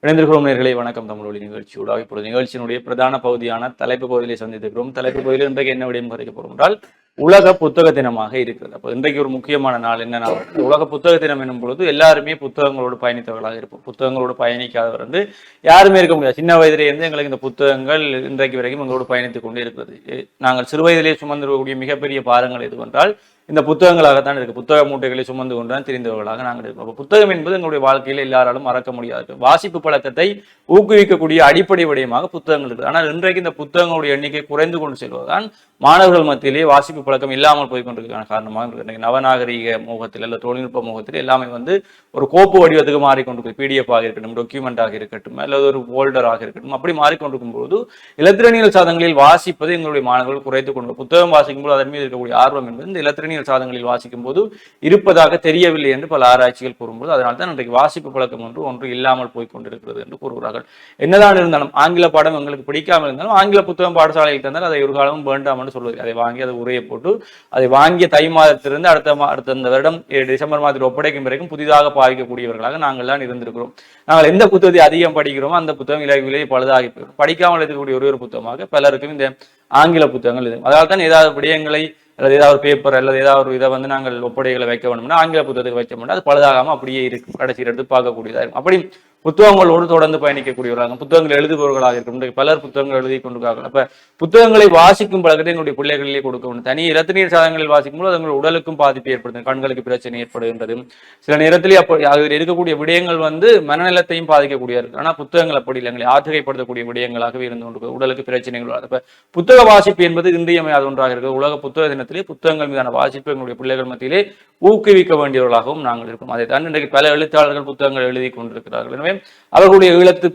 இணைந்திருக்கிறோம் நேயர்களே, வணக்கம். தமிழொலி நிகழ்ச்சியூடாக இப்பொழுது நிகழ்ச்சியினுடைய பிரதான பகுதியான தலைப்பு பகுதியை சந்தித்திருக்கிறோம். தலைப்பு பகுதியில் இன்றைக்கு என்ன விடயம் குறைக்க போறோம் என்றால் உலக புத்தக தினமாக இருக்கிறது. அப்போ இன்றைக்கு ஒரு முக்கியமான நாள் என்னன்னா, உலக புத்தக தினம் என்னும் பொழுது எல்லாருமே புத்தகங்களோடு பயணித்தவர்களாக இருப்போம். புத்தகங்களோடு பயணிக்காதவர் யாருமே இருக்க முடியாது. சின்ன வயதிலே இருந்து எங்களுக்கு இந்த புத்தகங்கள் இன்றைக்கு வரைக்கும் எங்களோடு பயணித்துக் கொண்டே இருக்கிறது. நாங்கள் சிறு வயதிலே சுமந்திருக்கக்கூடிய மிகப்பெரிய பாரங்கள் எதுவென்றால் இந்த புத்தகங்களாகத்தான் இருக்கு. புத்தக மூட்டைகளை சுமந்து கொண்டுதான் தெரிந்தவர்களாக நாங்கள் இருக்கோம். அப்போ புத்தகம் என்பது எங்களுடைய வாழ்க்கையில எல்லாராலும் மறக்க முடியாது. வாசிப்பு பழக்கத்தை ஊக்குவிக்கக்கூடிய அடிப்படை விடயமாக புத்தகங்கள் இருக்குது. ஆனால் இன்றைக்கு இந்த புத்தகங்களுடைய எண்ணிக்கை குறைந்து கொண்டு செல்வதுதான் மாணவர்கள் மத்தியிலே வாசிப்பு பழக்கம் இல்லாமல் போய் கொண்டிருக்கான காரணமாக இருக்கு. நவநாகரிக முகத்தில் அல்ல தொழில்நுட்ப முகத்தில் எல்லாமே ஒரு கோப்பு வடிவத்துக்கு மாறிக்கொண்டிருக்கு. பிடிஎஃப் ஆக இருக்கட்டும், டாக்குமெண்ட் ஆக இருக்கட்டும், அல்லது ஒரு போல்டராக இருக்கட்டும், அப்படி மாறிக்கொண்டிருக்கும் போது இலத்திரனியல் சாதனங்களில் வாசிப்பது எங்களுடைய மாணவர்கள் குறைத்துக் கொண்டு புத்தகம் வாசிக்கும் போது அதன் மீது இருக்கக்கூடிய ஆர்வம் என்பது இந்த இலத்திரனியல் சாதனங்களில் வாசிக்கும் போது இருப்பதாக தெரியவில்லை என்று பல ஆராய்ச்சிகள் கூறும்போது அதனால்தான் இன்றைக்கு வாசிப்பு பழக்கம் ஒன்று இல்லாமல் போய் கொண்டிருக்கிறது என்று கூறுகிறார்கள். என்னதான் இருந்தாலும் ஆங்கில பாடம் எங்களுக்கு பிடிக்காமல் இருந்தாலும் ஆங்கில புத்தகம் பாடசாலையில் தந்தால் அதை ஒரு காலமும் வேண்டாம் என்று சொல்வது. அதை வாங்கி அதை உரையை போட்டு அதை வாங்கிய தை மாதத்திலிருந்து அடுத்த வருடம் டிசம்பர் மாதத்தில் ஒப்படைக்கும் வரைக்கும் புதிதாக பாதிக்கக்கூடியவர்களாக நாங்கள் தான் இருந்திருக்கிறோம். நாங்கள் எந்த புத்தகத்தை அதிகம் படிக்கிறோமோ அந்த புத்தகம் விலை பழுதாகி போயிடும். படிக்காமல் இருக்கக்கூடிய ஒரு புத்தகமாக பலருக்கும் இந்த ஆங்கில புத்தகங்கள் இது. அதனால தான் ஏதாவது விடயங்களை அல்லது ஏதாவது பேப்பர் அல்லது ஏதாவது இதை நாங்கள் ஒப்படைகளை வைக்க வேணும்னா ஆங்கில புத்தகத்துக்கு வைக்க முடியும். அது பழுதாகாம அப்படியே இருக்கும். கடைசி எடுத்து பார்க்கக்கூடியதாக இருக்கும். அப்படி புத்தகங்களோடு தொடர்ந்து பயணிக்கக்கூடியவர்களாக புத்தகங்கள் எழுதுபவர்களாக இருக்கும். பலர் புத்தகங்கள் எழுதி கொண்டிருக்காங்க. அப்ப புத்தகங்களை வாசிக்கும் பழக்கத்தை என்னுடைய பிள்ளைகளிலே கொடுக்க வேண்டும். தனி இலத்திரனியல் சாதனங்களில் வாசிக்கும் போது அது உடலுக்கும் பாதிப்பு ஏற்படுது, கண்களுக்கு பிரச்சனை ஏற்படுகின்றது. சில நேரத்திலே அதில் இருக்கக்கூடிய விடயங்கள் மனநலத்தையும் பாதிக்கக்கூடிய இருக்கு. ஆனால் புத்தகங்கள் அப்படி இல்லை, ஆற்றுகைப்படுத்தக்கூடிய விடயங்களாகவே இருந்து கொண்டு உடலுக்கு பிரச்சனைகள். அப்ப புத்தக வாசிப்பு என்பது இன்றியமையாத ஒன்றாக இருக்கிறது. உலக புத்தக தினத்திலே புத்தகங்கள் மீதான வாசிப்பு எங்களுடைய பிள்ளைகள் மத்தியிலே ஊக்குவிக்க வேண்டியவர்களாகவும் நாங்கள் இருக்கோம். அதை தான் இன்றைக்கு பல எழுத்தாளர்கள் புத்தகங்கள் எழுதி கொண்டிருக்கிறார்கள். எனவே அவர்களுடைய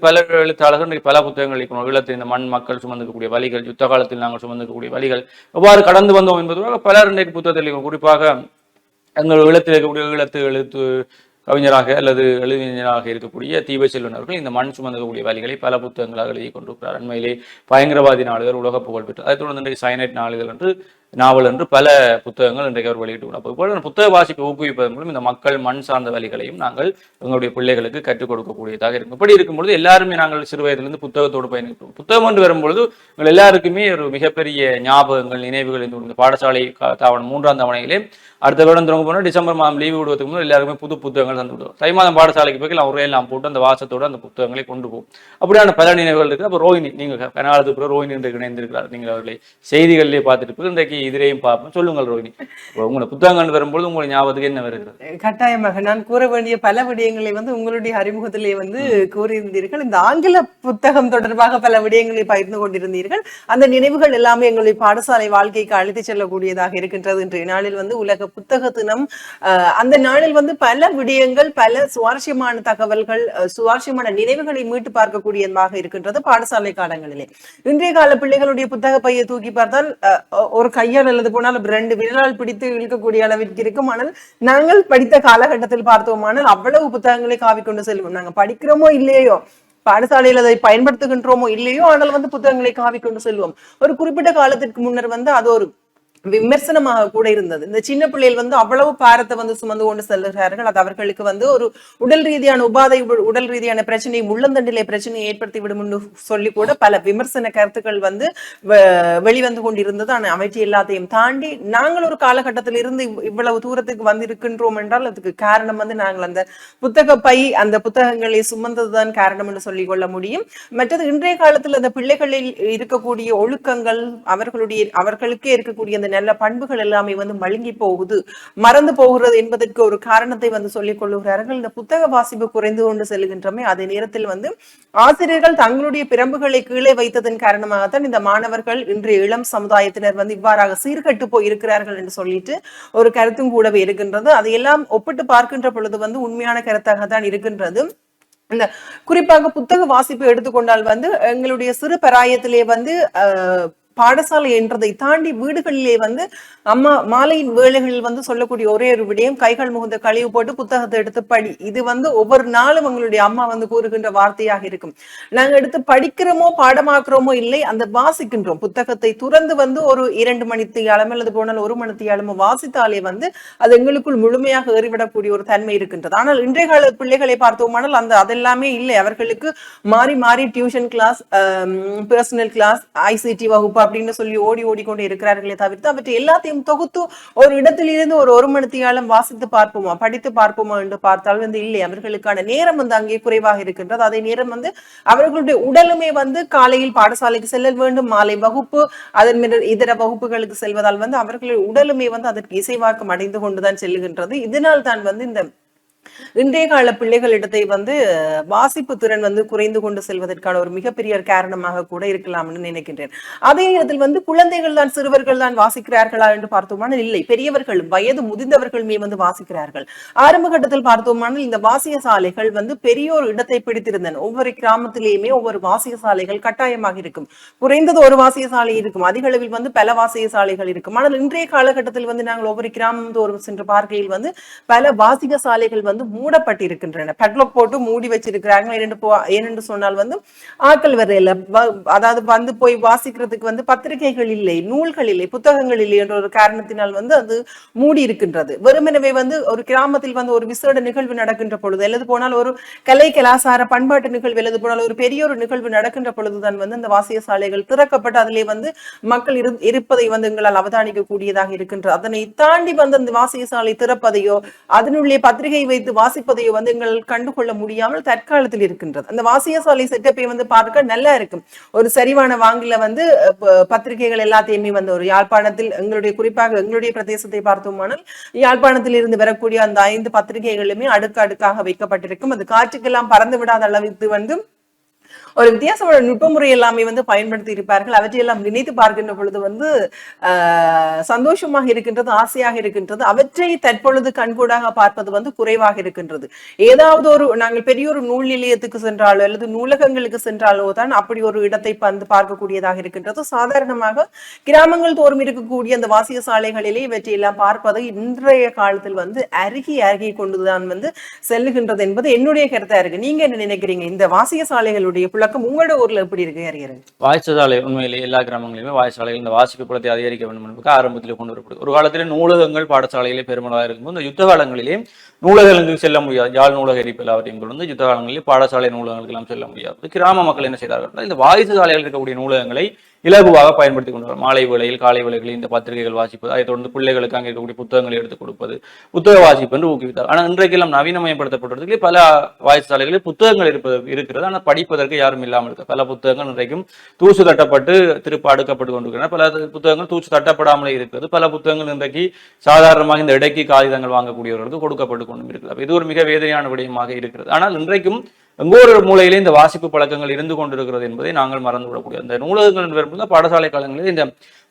பல எழுத்தாளர்கள் பல புத்தகங்கள் ஈழத்தில் இந்த மண் மக்கள் சுமந்துக்கக்கூடிய வழிகள், யுத்த காலத்தில் நாங்கள் சுமந்துக்கக்கூடிய வழிகள் எவ்வாறு கடந்து வந்தோம் என்பதாக பலர் இன்றைக்கு புத்தகத்தில் குறிப்பாக எங்கள் ஈழத்தில் இருக்கக்கூடிய எழுத்து கவிஞராக அல்லது எழுதிஞராக இருக்கக்கூடிய தீப செல்வன் அவர்கள் இந்த மண் சுமந்தக்கூடிய வழிகளை பல புத்தகங்களாக எழுதி கொண்டிருக்கிறார். அண்மையிலே பயங்கரவாதி நாளிதழ் உலக புகழ் பெற்று அதை தொடர்ந்து இன்றைக்கு சைனைட் நாளிதழ் என்று நாவல் என்று பல புத்தகங்கள் இன்றைக்கு அவர் வெளியிட்டு புத்தக வாசிப்பை ஊக்குவிப்பதன் மூலம் இந்த மக்கள் மண் சார்ந்த வழிகளையும் நாங்கள் எங்களுடைய பிள்ளைகளுக்கு கற்றுக் கொடுக்கக்கூடியதாக இருக்கும். இப்படி இருக்கும்பொழுது எல்லாருமே நாங்கள் சிறு வயதிலிருந்து புத்தகத்தோடு பயணிக்கிறோம். புத்தகம் என்று வரும்பொழுது எங்கள் எல்லாருக்குமே ஒரு மிகப்பெரிய ஞாபகங்கள், நினைவுகள் இந்த பாடசாலை தாவணம் 3ஆம் தவணையிலே அடுத்த வருடம் தொடங்க போனால் டிசம்பர் மாதம் லீவு விடுவதற்கு முன்னாடி எல்லாருமே புது புத்தகங்கள் தந்து விடுவோம். தை மாதம் பாடசாலைக்கு போய் உரையெல்லாம் போட்டு அந்த வாசத்தோடு அந்த புத்தகங்களை கொண்டு போகும். அப்படியான பல நினைவுகள் இருக்கு. அப்போ ரோஹினி, நீங்கள் கனாலத்துக்கு பிறகு ரோஹினி என்று இணைந்திருக்கிறார். நீங்கள் அவர்களை செய்திகளிலே பார்த்துட்டு இன்றைக்கு இதிலேயும் பார்ப்போம். சொல்லுங்கள் ரோஹினி, உங்களை புத்தகங்கள் வரும்போது உங்களுடைய ஞாபகத்துக்கு என்ன வருகிறது? கட்டாயமாக நான் கூற வேண்டிய பல விடயங்களை உங்களுடைய அறிமுகத்திலே கூறியிருந்தீர்கள். இந்த ஆங்கில புத்தகம் தொடர்பாக பல விடயங்களை பகிர்ந்து கொண்டிருந்தீர்கள். அந்த நினைவுகள் எல்லாமே எங்களுடைய பாடசாலை வாழ்க்கைக்கு அழைத்து செல்லக்கூடியதாக இருக்கின்றது. இன்றைய நாளில் உலக புத்தக தினம். அந்த நாளில் பல விடயங்கள், பல சுவாரஸ்யமான தகவல்கள், சுவாரஸ்யமான நினைவுகளை மீட்டு பார்க்கக்கூடியதாக இருக்கின்றது பாடசாலை காலங்களிலே. இன்றைய கால பிள்ளைகளுடைய புத்தக பையை தூக்கி பார்த்தால் ஒரு கையால் அல்லது போனால் 2 விரலால் பிடித்து இழுக்கக்கூடிய அளவிற்கு இருக்கும். ஆனால் நாங்கள் படித்த காலகட்டத்தில் பார்த்தோமானால் அவ்வளவு புத்தகங்களை காவிக்கொண்டு செல்வோம். நாங்கள் படிக்கிறோமோ இல்லையோ, பாடசாலையில் அதை பயன்படுத்துகின்றோமோ இல்லையோ, ஆனால் புத்தகங்களை காவிக்கொண்டு செல்வோம். ஒரு குறிப்பிட்ட காலத்திற்கு முன்னர் அது ஒரு விமர்சனமாக கூட இருந்தது. இந்த சின்ன பிள்ளைகள் அவ்வளவு பாரத்தை சுமந்து கொண்டு செல்கிறார்கள். அது அவர்களுக்கு ஒரு உடல் ரீதியான உபாதை, உடல் ரீதியான பிரச்சனை, உள்ளந்தண்டிலே பிரச்சனையை ஏற்படுத்தி விடும் என்று சொல்லி கூட பல விமர்சன கருத்துக்கள் வெளிவந்து கொண்டிருந்தது. ஆனால் அவற்றை எல்லாத்தையும் தாண்டி நாங்கள் ஒரு காலகட்டத்தில் இருந்து இவ்வளவு தூரத்துக்கு வந்திருக்கின்றோம் என்றால் அதுக்கு காரணம் நாங்கள் அந்த புத்தக பை, அந்த புத்தகங்களை சுமந்ததுதான் காரணம் என்று சொல்லிக் கொள்ள முடியும். மற்றது இன்றைய காலத்தில் அந்த பிள்ளைகளில் இருக்கக்கூடிய ஒழுக்கங்கள், அவர்களுக்கே இருக்கக்கூடிய அந்த நல்ல பண்புகள் எல்லாமே மழுங்கி போகுது, மறந்து போகிறது என்பதற்கு ஒரு காரணத்தை சொல்லிக் கொள்ளுகிறார்கள். இந்த புத்தக வாசிப்பு குறைந்து கொண்டு செல்கின்றமே, அதே நேரத்தில் ஆசிரியர்கள் தங்களுடைய பிரம்புகளை கீழே வைத்ததன் காரணமாகத்தான் இந்த மாணவர்கள் இன்றைய இளம் சமுதாயத்தினர் இவ்வாறாக சீர்கட்டு போய் இருக்கிறார்கள் என்று சொல்லிட்டு ஒரு கருத்தும் கூடவே இருக்கின்றது. அதையெல்லாம் ஒப்பிட்டு பார்க்கின்ற பொழுது உண்மையான கருத்தாகத்தான் இருக்கின்றது. இந்த குறிப்பாக புத்தக வாசிப்பு எடுத்துக்கொண்டால் எங்களுடைய சிறு பராயத்திலே பாடசாலை என்றதை தாண்டி வீடுகளிலே வந்து அம்மா மாலையின் வேளைகளில் வந்து சொல்லக்கூடிய ஒரே ஒரு விடயம், கைகள் முகந்த கழிவு போட்டு புத்தகத்தை எடுத்து படி. இது வந்து ஒவ்வொரு நாளும் எங்களுடைய அம்மா வந்து கூறுகின்ற வார்த்தையாக இருக்கும். நாங்க எடுத்து படிக்கிறோமோ பாடமாக்குறோமோ இல்லை, அந்த வாசிக்கின்றோம். புத்தகத்தை துறந்து வந்து ஒரு 2 மணித்தியாலம் அல்லது போனால் 1 மணித்தியாலமோ வாசித்தாலே வந்து அது எங்களுக்குள் முழுமையாக ஏறிவிடக்கூடிய ஒரு தன்மை இருக்கின்றது. ஆனால் இன்றைய கால பிள்ளைகளை பார்த்தோமானால் அதெல்லாமே இல்லை. அவர்களுக்கு மாறி மாறி tuition class, personal class, ICT வகுப்பு அப்படின்னு சொல்லி ஓடிக்கொண்டு இருக்கிறார்களே தவிர்த்து அவற்றை எல்லாத்தையும் தொகுத்து ஒரு இடத்திலிருந்து ஒரு மணித்தியாலம் வாசித்து பார்ப்போமா, படித்து பார்ப்போமா என்று பார்த்தால் வந்து இல்லை. அவர்களுக்கான நேரம் வந்து அங்கே குறைவாக இருக்கின்றது. அதே நேரம் வந்து அவர்களுடைய உடலுமே வந்து காலையில் பாடசாலைக்கு செல்ல வேண்டும், மாலை வகுப்பு, அதன் இதர வகுப்புகளுக்கு செல்வதால் வந்து அவர்களுடைய உடலுமே வந்து அதற்கு இசைவாக்கம் அடைந்து கொண்டுதான் செல்லுகின்றது. இதனால் தான் வந்து இந்த இன்றைய கால பிள்ளைகளிடத்தை வந்து வாசிப்பு திறன் வந்து குறைந்து கொண்டு செல்வதற்கான ஒரு மிகப்பெரிய காரணமாக கூட இருக்கலாம்னு நினைக்கின்றேன். அதே நேரத்தில் வந்து குழந்தைகள் தான், சிறுவர்கள் தான் வாசிக்கிறார்களா என்று பார்த்தோமானால் இல்லை. பெரியவர்கள், வயது முதிர்ந்தவர்களுமே வந்து வாசிக்கிறார்கள். ஆரம்ப கட்டத்தில் பார்த்தோமானால் இந்த வாசிய சாலைகள் வந்து பெரிய ஒரு இடத்தை பிடித்திருந்தன. ஒவ்வொரு கிராமத்திலேயுமே ஒவ்வொரு வாசிய சாலைகள் கட்டாயமாக இருக்கும். குறைந்தது ஒரு வாசிய சாலை இருக்கும், அதிக அளவில் வந்து பல வாசிய சாலைகள் இருக்கும். ஆனால் இன்றைய காலகட்டத்தில் வந்து நாங்கள் ஒவ்வொரு கிராமம் தோறும் சென்று பார்க்கையில் வந்து பல வாசிக சாலைகள் வந்து மூடப்பட்டிருக்கின்றன. பெட்லாக் போட்டு மூடி வச்சிருக்கிறாங்க. ஏனென்று சொன்னால் வந்து ஆட்கள் வரையில, அதாவது வந்து போய் வாசிக்கிறதுக்கு வந்து பத்திரிகைகள் இல்லை, நூல்கள் இல்லை, புத்தகங்கள் இல்லை என்ற ஒரு காரணத்தினால் வந்து அது மூடி இருக்கின்றது. வெறுமெனவே வந்து ஒரு கிராமத்தில் வந்து ஒரு விசேட நிகழ்வு நடக்கின்ற பொழுது, அல்லது போனால் ஒரு கலை கலாசார பண்பாட்டு நிகழ்வு, அல்லது போனால் ஒரு பெரிய ஒரு நிகழ்வு நடக்கின்ற பொழுதுதான் வந்து அந்த வாசிய சாலைகள் திறக்கப்பட்டு அதிலே வந்து மக்கள் இருப்பதை வந்து எங்களால் அவதானிக்க கூடியதாக இருக்கின்றது. அதனை தாண்டி வந்து அந்த வாசிய சாலை திறப்பதையோ அதனுள்ளே பத்திரிகை வைத்து வாசிப்பதையோ வந்து எங்கள் கண்டுகொள்ள முடியாமல் தற்காலத்தில் இருக்கின்றது. அந்த வாசிய சாலை செட்டப்பை வந்து பார்க்க நல்லா இருக்கும். ஒரு சரிவான வாங்கில வந்து பத்திரிகைகள் எல்லாத்தையுமே வந்து ஒரு யாழ்ப்பாணத்தில், குறிப்பாக எங்களுடைய பிரதேசத்தை பார்த்தோமானால் யாழ்ப்பாணத்தில் இருந்து வரக்கூடிய அந்த 5 பத்திரிகைகளுமே அடுக்காக வைக்கப்பட்டிருக்கும். அது காற்றுக்கெல்லாம் பறந்து விடாத அளவுக்கு வந்து ஒரு வித்தியாசமான நுட்பமுறை எல்லாமே வந்து பயன்படுத்தி இருப்பார்கள். அவற்றையெல்லாம் நினைத்து பார்க்கின்ற பொழுது வந்து சந்தோஷமாக இருக்கின்றது, ஆசையாக இருக்கின்றது. அவற்றை தற்பொழுது கண்கூடாக பார்ப்பது வந்து குறைவாக இருக்கின்றது. ஏதாவது ஒரு நாங்கள் பெரிய ஒரு நூல் நிலையத்துக்கு சென்றாலோ அல்லது நூலகங்களுக்கு சென்றாலோ தான் அப்படி ஒரு இடத்தை வந்து பார்க்கக்கூடியதாக இருக்கின்றது. சாதாரணமாக கிராமங்கள் தோறும் இருக்கக்கூடிய அந்த வாசிய சாலைகளிலே இவற்றையெல்லாம் பார்ப்பது இன்றைய காலத்தில் வந்து அருகி கொண்டுதான் வந்து செல்லுகின்றது என்பது என்னுடைய கருத்தா இருக்கு. நீங்க என்ன நினைக்கிறீங்க? இந்த வாசிய சாலைகளுடைய புழக்கம் உங்களோட ஊர்ல எப்படி இருக்கு அறியறது? வாய்ச்சாலை உண்மையிலேயே எல்லா கிராமங்களிலுமே வாய்ச்சாலைகள் இந்த வாசிப்பு புலத்தை அதிகரிக்க வேண்டும் என்பது ஆரம்பத்தில் கொண்டு வரப்படுது. ஒரு காலத்திலே நூலகங்கள் பாடசாலையிலே பெருமளவாக இருக்கும்போது இந்த யுத்த காலங்களிலே நூலகங்களுக்கு செல்ல முடியாது. யாழ் நூலக எரிப்பில் அவரையும் கொண்டு யுத்த காலங்களிலே பாடசாலை நூலகங்களுக்கு எல்லாம் செல்ல முடியாது. கிராம மக்கள் என்ன செய்தார்கள், இந்த வாய்ஸ் சாலைகள் இருக்கக்கூடிய நூலகங்களை இலகுவாக பயன்படுத்தி கொண்டு மாலை வேளையில், காலை வேளைகளில் இந்த பத்திரிகைகள் வாசிப்பது, அதை தொடர்ந்து பிள்ளைகளுக்கு அங்கே இருக்கக்கூடிய புத்தகங்களை எடுத்துக் கொடுப்பது, புத்தக வாசிப்பு என்று ஊக்குவித்தார். ஆனால் இன்றைக்கெல்லாம் நவீனமயப்படுத்தப்பட்டதுக்கு பல வாய்ச்சாலைகளில் புத்தகங்கள் இருக்கிறது. ஆனால் படிப்பதற்கு யாரும் இல்லாமல் இருக்கு. பல புத்தகங்கள் இன்றைக்கும் தூசு தட்டப்பட்டு திருப்ப அடுக்கப்பட்டு கொண்டிருக்கின்றன. பல புத்தகங்கள் தூசு தட்டப்படாமலே இருக்கிறது. பல புத்தகங்கள் இன்றைக்கு சாதாரணமாக இந்த இடைக்கு காகிதங்கள் வாங்கக்கூடியவர்களுக்கு கொடுக்கப்பட்டு கொண்டும் இருக்கிறது. இது ஒரு மிக வேதனையான விடயமாக இருக்கிறது. ஆனால் இன்றைக்கும் எங்கோ ஒரு மூலையிலே இந்த வாசிப்பு பழக்கங்கள் இருந்து கொண்டிருக்கிறது என்பதை நாங்கள் மறந்துவிடக்கூடிய அந்த நூலகங்கள் வரும்போது பாடசாலை காலங்களில் இந்த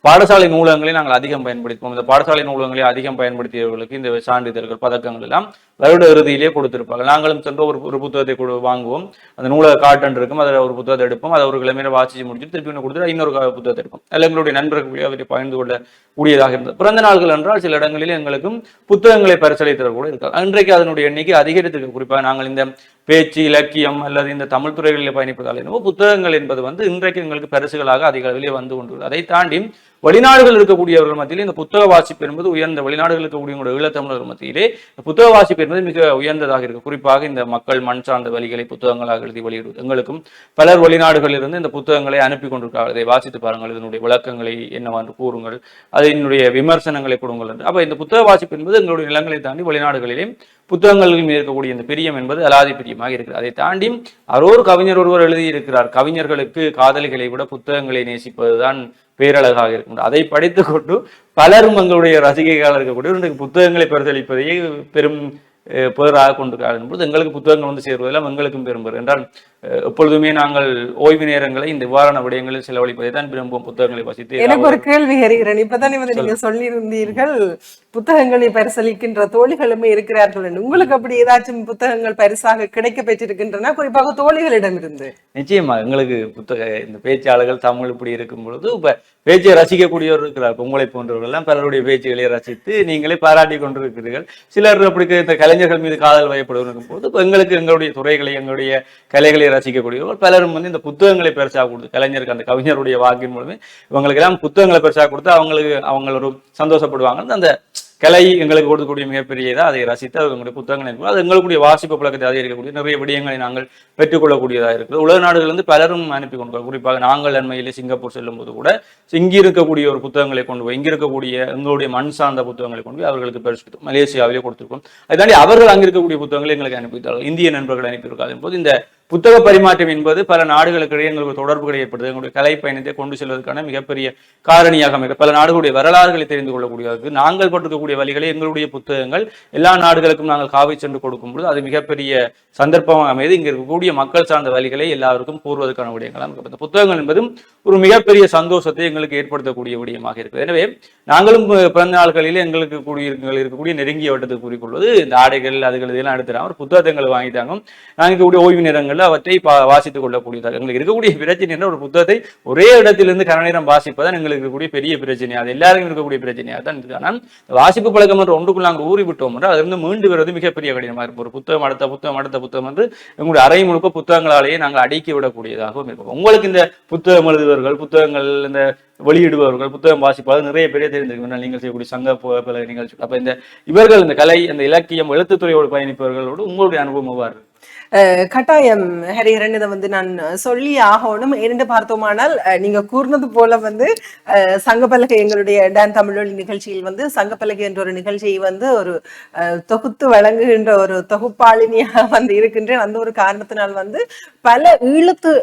பாடசாலை நூலகங்களை நாங்கள் அதிகம் பயன்படுத்துவோம். இந்த பாடசாலை நூலகங்களை அதிகம் பயன்படுத்தியவர்களுக்கு இந்த சான்றிதழ்கள், பதக்கங்கள் எல்லாம் வருட இறுதியிலே கொடுத்திருப்பாங்க. நாங்களும் சென்று ஒரு புத்தகத்தை வாங்குவோம். அந்த நூலக காட்டன் இருக்கும், அதில் ஒரு புத்தகத்தை எடுப்போம். அதை ஒரு கிழமையில வாசிச்சு முடிச்சுட்டு திருப்பி கொடுத்துட்டு இன்னொரு புத்தகத்தை எடுப்போம். அதில் எங்களுடைய நண்பர்கள் அவரை பகிர்ந்து கொள்ள கூடியதாக இருந்தது. பிறந்த நாள்கள் என்றால் சில இடங்களில் எங்களுக்கும் புத்தகங்களை பரிசளித்தவர் கூட இருக்காது. அன்றைக்கு அதனுடைய எண்ணிக்கை அதிகரித்திருக்கு. குறிப்பாக நாங்கள் இந்த பேச்சு, இலக்கியம் அல்லது இந்த தமிழ் துறைகளில் பயணிப்பதால் என்னவோ புத்தகங்கள் என்பது வந்து இன்றைக்கு எங்களுக்கு பரிசுகளாக அதிக அளவிலே வந்து கொண்டு, அதை தாண்டி வெளிநாடுகள் இருக்கக்கூடியவர்கள் மத்தியிலே இந்த புத்தக வாசிப்பு என்பது உயர்ந்த, வெளிநாடுகள் இருக்கக்கூடிய ஈழத்தமிழர்கள் மத்தியிலே புத்தக வாசிப்பு என்பது மிக உயர்ந்ததாக இருக்கு. குறிப்பாக இந்த மக்கள் மண் சார்ந்த வழிகளை புத்தகங்களாக எழுதி வெளியிடுவது. எங்களுக்கும் பலர் வெளிநாடுகளில் இருந்து இந்த புத்தகங்களை அனுப்பி கொண்டிருக்கிறார்கள். இதை வாசித்து பாருங்கள், இதனுடைய விளக்கங்களை என்னவென்று கூறுங்கள், அதனுடைய விமர்சனங்களை கொடுங்கள் என்று. அப்ப இந்த புத்தக வாசிப்பு என்பது எங்களுடைய நிலங்களை தாண்டி வெளிநாடுகளிலே புத்தகங்களில் இருக்கக்கூடிய இந்த பிரியம் என்பது அலாதி பிரியமாக இருக்கிறது. அதை தாண்டி ஒரு கவிஞர் ஒருவர் எழுதியிருக்கிறார், கவிஞர்களுக்கு காதலிகளை விட புத்தகங்களை நேசிப்பதுதான் பேரழகாக இருக்கின்றது. அதை படித்துக் கொண்டு பலரும் எங்களுடைய ரசிகைகளாக இருக்கக்கூடிய புத்தகங்களை பரிசளிப்பதையே பெரும் பேராக கொண்டிருக்கிறார்கள் என்பது எங்களுக்கு புத்தகங்கள் வந்து சேருவதெல்லாம் எங்களுக்கும் பெரும்பெரு என்றால் எப்பொழுதுமே நாங்கள் ஓய்வு நேரங்களை இந்த இவ்வாறான விடயங்களில் செலவழிப்பதை தான் விரும்பும். புத்தகங்களை வசித்து எனக்கு ஒரு கேள்வி ஹரிகரன், இப்பதானே வந்து நீங்க சொல்லியிருந்தீர்கள் புத்தகங்களை பரிசளிக்கின்ற தோழிகளுமே இருக்கிறார்கள் என்று. உங்களுக்கு அப்படி ஏதாச்சும் புத்தகங்கள் பரிசாக கிடைக்க பெற்றிருக்கின்றன, குறிப்பாக தோழிகளிடம் இருந்து? நிச்சயமா எங்களுக்கு இந்த பேச்சாளர்கள் தமிழ் இப்படி இருக்கும் பொழுது இப்ப பேச்சை ரசிக்கக்கூடியவர் இருக்கிறார். உங்களை போன்றவர்கள் எல்லாம் பலருடைய பேச்சுகளை ரசித்து நீங்களே பாராட்டி கொண்டிருக்கிறீர்கள். சிலர் அப்படி இந்த கலைஞர்கள் மீது காதல் வயப்படுவதற்கும் போது எங்களுக்கு எங்களுடைய துறைகளை எங்களுடைய கலைகளை ரசிக்கக்கூடியவர்கள் பலரும் வந்து இந்த புத்தகங்களை பெருசாக கொடுத்து கலைஞருக்கு அந்த கவிஞருடைய வாக்கின் மூலமே இவங்களுக்கு எல்லாம் புத்தகங்களை பெருசாக கொடுத்து அவங்க ஒரு சந்தோஷப்படுவாங்க. அந்த கலை எங்களுக்கு கொடுக்கக்கூடிய மிகப்பெரியதா அதை ரசித்து அவங்களுடைய புத்தகங்கள் அது எங்களுடைய வாசிப்பு பழக்கத்தை அதிகரிக்கக்கூடிய நிறைய விடயங்களை நாங்கள் பெற்றுக்கொள்ளக்கூடியதாக இருக்குது. உலக நாடுகளிலிருந்து பலரும் அனுப்பி கொண்டு, குறிப்பாக நாங்கள் அண்மையிலே சிங்கப்பூர் செல்லும் போது கூட இங்கே இருக்கக்கூடிய ஒரு புத்தகங்களை கொண்டு போய் இங்கே இருக்கக்கூடிய எங்களுடைய மண் சார்ந்த புத்தகங்களை கொண்டு போய் அவர்களுக்கு பரிசு மலேசியாவிலே கொடுத்திருக்கோம். அதுதாண்டி அவர்கள் அங்கே இருக்கக்கூடிய புத்தகங்களை எங்களுக்கு அனுப்பித்தார்கள், இந்திய நண்பர்கள் அனுப்பியிருக்காது போது இந்த புத்தக பரிமாற்றம் என்பது பல நாடுகளுக்கு இடையே எங்களுக்கு தொடர்புகளை ஏற்படுது. எங்களுடைய கலை பயணத்தை கொண்டு செல்வதற்கான மிகப்பெரிய காரணியாக அமைகிறது. பல நாடுகளுடைய வரலாறுகளை தெரிந்து கொள்ளக்கூடியது. நாங்கள் பட்டிருக்கக்கூடிய வழிகளை எங்களுடைய புத்தகங்கள் எல்லா நாடுகளுக்கும் நாங்கள் காவி சென்று கொடுக்கும்போது அது மிகப்பெரிய சந்தர்ப்பமாக அமைது. இங்க இருக்கக்கூடிய மக்கள் சார்ந்த வழிகளை எல்லாருக்கும் கூறுவதற்கான விடயங்களாக இந்த புத்தகங்கள் என்பதும் ஒரு மிகப்பெரிய சந்தோஷத்தை எங்களுக்கு ஏற்படுத்தக்கூடிய விடயமாக இருக்குது. எனவே நாங்களும் பிறந்த நாட்களில் எங்களுக்கு இருக்கக்கூடிய நெருங்கிய வட்டத்தை கூறிக்கொள்வது இந்த ஆடைகள் அதுகள் இதெல்லாம் எடுத்துறாங்க ஒரு புத்தகங்கள் வாங்கிட்டாங்க. நாங்கள் இருக்கக்கூடிய ஓய்வு நேரங்கள் அவற்றை வாசித்துக் கொள்ளக்கூடியதாக எங்களுக்கு இருக்கக்கூடிய பிரச்சனை என்ன, ஒரு புத்தகத்தை ஒரே இடத்திலிருந்து கன நேரம் வாசிப்பதான் எங்களுக்கு இருக்கக்கூடிய பெரிய பிரச்சனை. அது எல்லாருக்கும் இருக்கக்கூடிய பிரச்சனையாக தான் இருக்கு. ஆனால் வாசிப்பு பழக்கம் என்று ஒன்றுக்குள்ள நாங்கள் ஊறி விட்டோம் என்றால் அதிலிருந்து மீண்டு வருவது மிகப்பெரிய கடினமாக இருக்கும். ஒரு புத்தகம் அடுத்த புத்தகம் அடுத்த புத்தகம் என்று எங்களுடைய அறை முழுக்க புத்தகங்களாலேயே நாங்கள் அடக்கி விடக்கூடியதாகவும் இருக்கும். உங்களுக்கு இந்த புத்தகம் எழுதுபவர்கள், புத்தகங்கள் இந்த வெளியிடுபவர்கள், புத்தகம் வாசிப்பாளர் நிறைய பேரே தெரிந்திருக்கும். நீங்கள் செய்யக்கூடிய சங்க பல நிகழ்ச்சி. அப்ப இந்த இவர்கள் இந்த கலை அந்த இலக்கியம் எழுத்துத்துறையோடு பயணிப்பவர்களோடு உங்களுடைய அனுபவம் எவ்வாறு? கட்டாயம் ஹரிஹரன், இதை வந்து நான் சொல்லி ஆகணும். இரண்டு பார்த்தோமானால் நீங்க கூர்ந்தது போல வந்து சங்கப்பலகை எங்களுடைய டான் தமிழொலி நிகழ்ச்சியில் வந்து சங்கப்பலகை என்ற ஒரு நிகழ்ச்சியை வந்து ஒரு தொகுத்து வழங்குகின்ற ஒரு தொகுப்பாளினியாக வந்து இருக்கின்றேன். அந்த ஒரு காரணத்தினால் வந்து பல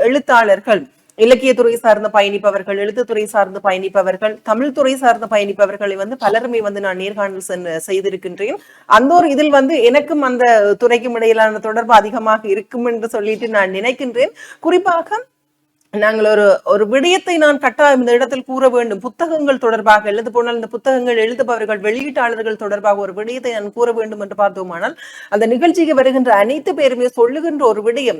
எழுத்தாளர்கள், இலக்கியத்துறை சார்ந்து பயணிப்பவர்கள், எழுத்துத்துறை சார்ந்து பயணிப்பவர்கள், தமிழ் துறை சார்ந்து பயணிப்பவர்களை வந்து பலருமே வந்து நான் நேர்காணல் செய்திருக்கின்றேன். அந்த ஒரு இதில் வந்து எனக்கும் அந்த துறைக்கும் இடையிலான தொடர்பு அதிகமாக இருக்கும் என்று சொல்லிட்டு நான் நினைக்கின்றேன். குறிப்பாக நாங்கள் ஒரு விடயத்தை நான் கட்டாயம் இந்த இடத்தில் கூற வேண்டும். புத்தகங்கள் தொடர்பாக எழுது போனால் இந்த புத்தகங்கள் எழுதுபவர்கள், வெளியீட்டாளர்கள் தொடர்பாக ஒரு விடயத்தை நான் கூற வேண்டும் என்று பார்த்தோமானால் அந்த நிகழ்ச்சிக்கு வருகின்ற அனைத்து பேருமே சொல்லுகின்ற ஒரு விடயம்,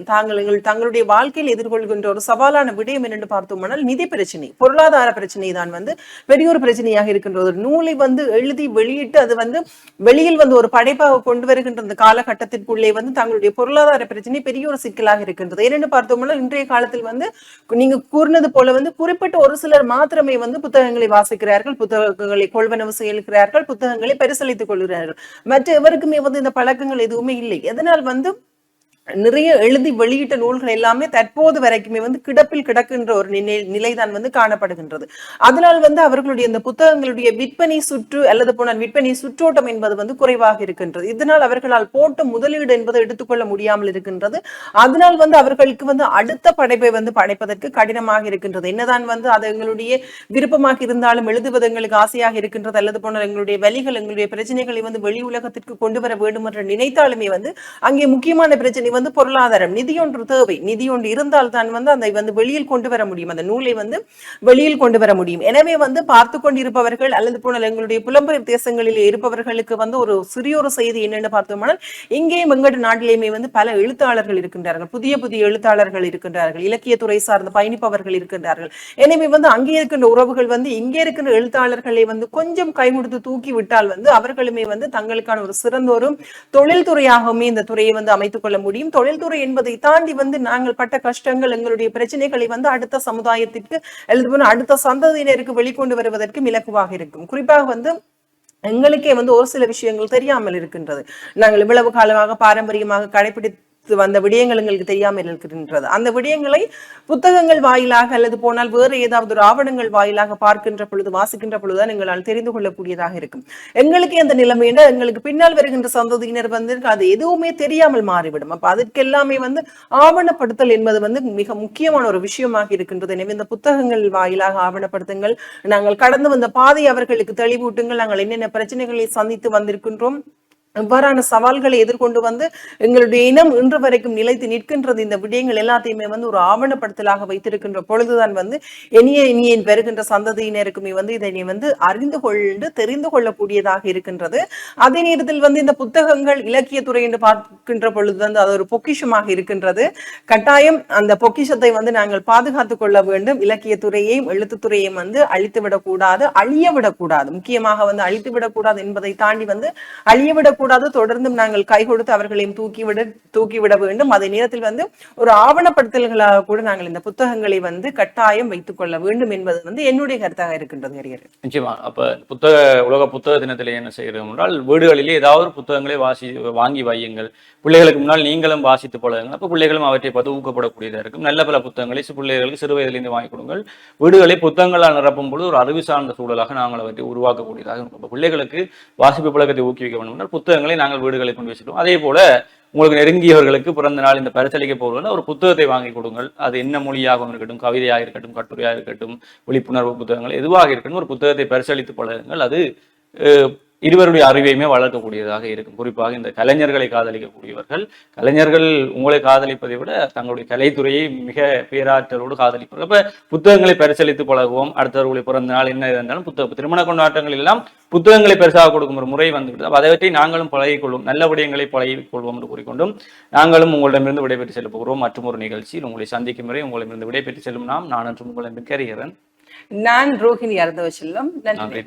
தங்களுடைய வாழ்க்கையில் எதிர்கொள்கின்ற ஒரு சவாலான விடயம் என்று பார்த்தோமானால் நிதி பிரச்சனை, பொருளாதார பிரச்சனை தான் வந்து பெரிய ஒரு பிரச்சனையாக இருக்கின்ற ஒரு நூலை வந்து எழுதி வெளியிட்டு அது வந்து வெளியில் வந்து ஒரு படைப்பாக கொண்டு வருகின்ற அந்த காலகட்டத்திற்குள்ளே வந்து தங்களுடைய பொருளாதார பிரச்சனை பெரிய ஒரு சிக்கலாக இருக்கின்றது. ஏனென்று பார்த்தோம்னா இன்றைய காலத்தில் வந்து நீங்க கூறினது போல வந்து குறிப்பிட்ட ஒரு சிலர் மாத்திரமே வந்து புத்தகங்களை வாசிக்கிறார்கள், புத்தகங்களை கொள்வனவு செய்கிறார்கள், புத்தகங்களை பரிசளித்துக் கொள்கிறார்கள். மற்ற எவருக்குமே வந்து இந்த பழக்கங்கள் எதுவுமே இல்லை. எதனால் வந்து நிறைய எழுதி வெளியிட்ட நூல்கள் எல்லாமே தற்போது வரைக்குமே வந்து கிடப்பில் கிடக்கின்ற ஒரு நிலைதான் வந்து காணப்படுகின்றது. அதனால் வந்து அவர்களுடைய இந்த புத்தகங்களுடைய விற்பனை சுற்று அல்லது போனால் விற்பனை சுற்றோட்டம் என்பது வந்து குறைவாக இருக்கின்றது. இதனால் அவர்களால் போட்ட முதலீடு என்பதை எடுத்துக்கொள்ள முடியாமல் இருக்கின்றது. அதனால் வந்து அவர்களுக்கு வந்து அடுத்த படைப்பை வந்து படைப்பதற்கு கடினமாக இருக்கின்றது. என்னதான் வந்து அது எங்களுடைய விருப்பமாக இருந்தாலும் எழுதுவது எங்களுக்கு ஆசையாக இருக்கின்றது, அல்லது போனால் எங்களுடைய வழிகள் எங்களுடைய பிரச்சனைகளை வந்து வெளி உலகத்திற்கு கொண்டு வர வேண்டும் என்று நினைத்தாலுமே வந்து அங்கே முக்கியமான பிரச்சனை வந்து பொருளாதாரம். நிதி ஒன்று தேவை. நிதி ஒன்று இருந்தால் தான் வந்து அதை வந்து வெளியில் கொண்டு வர முடியும், அந்த நூலை வந்து வெளியில் கொண்டு வர முடியும். எனவே வந்து பார்த்து கொண்டிருப்பவர்கள் அல்லது போனால் எங்களுடைய புலம்பெயர் தேசங்களில் இருப்பவர்களுக்கு வந்து ஒரு சிறியொரு செய்தி என்னென்னு பார்த்தோம்னால் இங்கேயும் எங்களுடைய நாட்டிலேயுமே வந்து பல எழுத்தாளர்கள் இருக்கின்றார்கள், புதிய புதிய எழுத்தாளர்கள் இருக்கின்றார்கள், இலக்கியத்துறை சார்ந்த பயணிப்பவர்கள் இருக்கின்றார்கள். எனவே வந்து அங்கே இருக்கின்ற உறவுகள் வந்து இங்கே இருக்கின்ற எழுத்தாளர்களை வந்து கொஞ்சம் கைமுடுத்து தூக்கி விட்டால் வந்து அவர்களுமே வந்து தங்களுக்கான ஒரு சிறந்த ஒரு தொழில்துறையாகவுமே இந்த துறையை வந்து அமைத்துக் கொள்ள முடியும். தொழில்துறை என்பதை தாண்டி வந்து நாங்கள் பட்ட கஷ்டங்கள், எங்களுடைய பிரச்சனைகளை வந்து அடுத்த சமுதாயத்திற்கு அல்லது அடுத்த சந்ததியினருக்கு வெளிக்கொண்டு வருவதற்கு இலக்குவாக இருக்கும். குறிப்பாக வந்து எங்களுக்கே வந்து ஒரு சில விஷயங்கள் தெரியாமல் இருக்கின்றது. நாங்கள் இவ்வளவு காலமாக பாரம்பரியமாக கடைபிடித்து வந்த விடயங்கள் எங்களுக்கு தெரியாமல் இருக்கின்றது. அந்த விடயங்களை புத்தகங்கள் வாயிலாக அல்லது போனால் வேறு ஏதாவது ஒரு ஆவணங்கள் வாயிலாக பார்க்கின்ற பொழுது, வாசிக்கின்ற பொழுதுதான் எங்களால் தெரிந்து கொள்ளக்கூடியதாக இருக்கும். எங்களுக்கு அந்த நிலைமையில எங்களுக்கு பின்னால் வருகின்ற சந்ததியினர் வந்து அது எதுவுமே தெரியாமல் மாறிவிடும். அப்ப அதற்கெல்லாமே வந்து ஆவணப்படுத்தல் என்பது வந்து மிக முக்கியமான ஒரு விஷயமாக இருக்கின்றது. எனவே இந்த புத்தகங்கள் வாயிலாக ஆவணப்படுத்துங்கள், நாங்கள் கடந்து வந்த பாதை அவர்களுக்கு தெளிவூட்டுங்கள், நாங்கள் என்னென்ன பிரச்சனைகளை சந்தித்து வந்திருக்கின்றோம், இவ்வாறான சவால்களை எதிர்கொண்டு வந்து எங்களுடைய இனம் இன்று வரைக்கும் நிலைத்து நிற்கின்றது. இந்த விடயங்கள் எல்லாத்தையுமே வந்து ஒரு ஆவணப்படுத்தலாக வைத்திருக்கின்ற பொழுதுதான் வந்து இனிய பெறுகின்ற சந்ததியினருக்குமே வந்து இதனை வந்து அறிந்து கொண்டு தெரிந்து கொள்ளக்கூடியதாக இருக்கின்றது. அதே நேரத்தில் வந்து இந்த புத்தகங்கள் இலக்கியத்துறை என்று பார்க்கின்ற பொழுது வந்து அது ஒரு பொக்கிஷமாக இருக்கின்றது. கட்டாயம் அந்த பொக்கிஷத்தை வந்து நாங்கள் பாதுகாத்துக் கொள்ள வேண்டும். இலக்கியத்துறையையும் எழுத்துத்துறையையும் வந்து அழித்துவிடக்கூடாது, அழியவிடக்கூடாது. முக்கியமாக வந்து அழித்துவிடக்கூடாது என்பதை தாண்டி வந்து அழியவிடக்கூடாது. தொடர்ந்தும் நாங்கள் கை கொடுத்து அவர்களையும் தூக்கிவிட வேண்டும். அதே நேரத்தில் வந்து ஒரு ஆவணப்படுத்தல்களாக கூட நாங்கள் இந்த புத்தகங்களை வந்து கட்டாயம் வைத்துக் கொள்ள வேண்டும் என்பது வந்து என்னுடைய கருத்தாக இருக்கின்றது. நிச்சயமா. அப்ப உலக புத்தக தினத்திலே என்ன செய்கிறோம் என்றால், வீடுகளிலே ஏதாவது ஒரு புத்தகங்களை வாங்கி வையுங்கள். பிள்ளைகளுக்கு முன்னால் நீங்களும் வாசித்து பழகுங்கள். அப்ப பிள்ளைகளும் அவற்றை பார்த்து ஊக்கப்படக்கூடியதாக இருக்கும். நல்ல பல புத்தகங்களை பிள்ளைகளுக்கு சிறு வயதிலிருந்து வாங்கி கொடுங்கள். வீடுகளை புத்தகங்களால் நிரப்பும் பொழுது ஒரு அறிவு சார்ந்த சூழலாக நாங்கள் அவற்றை உருவாக்கக்கூடியதாக இருக்கும். பிள்ளைகளுக்கு வாசிப்பு பழக்கத்தை ஊக்குவிக்க வேண்டும் என்றால் புத்தகங்களை நாங்கள் வீடுகளை கொண்டு வச்சிருக்கோம். அதே போல உங்களுக்கு நெருங்கியவர்களுக்கு பிறந்த நாள் இந்த பரிசளிக்க போவதில் ஒரு புத்தகத்தை வாங்கி கொடுங்கள். அது என்ன மொழியாக இருக்கட்டும், கவிதையாக இருக்கட்டும், கட்டுரையாக இருக்கட்டும், விழிப்புணர்வு புத்தகங்கள் எதுவாக இருக்கட்டும், ஒரு புத்தகத்தை பரிசளித்து பழகுங்கள். அது இருவருடைய அறிவையுமே வளர்க்கக்கூடியதாக இருக்கும். குறிப்பாக இந்த கலைஞர்களை காதலிக்கக்கூடியவர்கள், கலைஞர்கள் உங்களை காதலிப்பதை விட தங்களுடைய கலைத்துறையை மிக பேராற்றலோடு காதலிப்பார்கள். அப்ப புத்தகங்களை பரிசளித்து பழகுவோம். அடுத்தவர்களுடைய பிறந்த நாள் என்ன இருந்தாலும் திருமண கொண்டாட்டங்கள் எல்லாம் புத்தகங்களை பரிசாக கொடுக்கும் ஒரு முறை வந்துவிட்டது. அதை பற்றி நாங்களும் பழகிக்கொள்வோம், நல்ல விடயங்களை பழகிக் கொள்வோம் என்று கூறிக்கொண்டும் நாங்களும் உங்களிடமிருந்து விடைபெற்று செல்ல போகிறோம். மற்றும் ஒரு நிகழ்ச்சியில் உங்களை சந்திக்கும் வரை உங்களிடமிருந்து விடைபெற்று செல்லும் நான் என்று உங்களிடம் கருகிறேன். நான் ரோஹிணி அர்த்தவச்செல்லம். நன்றி.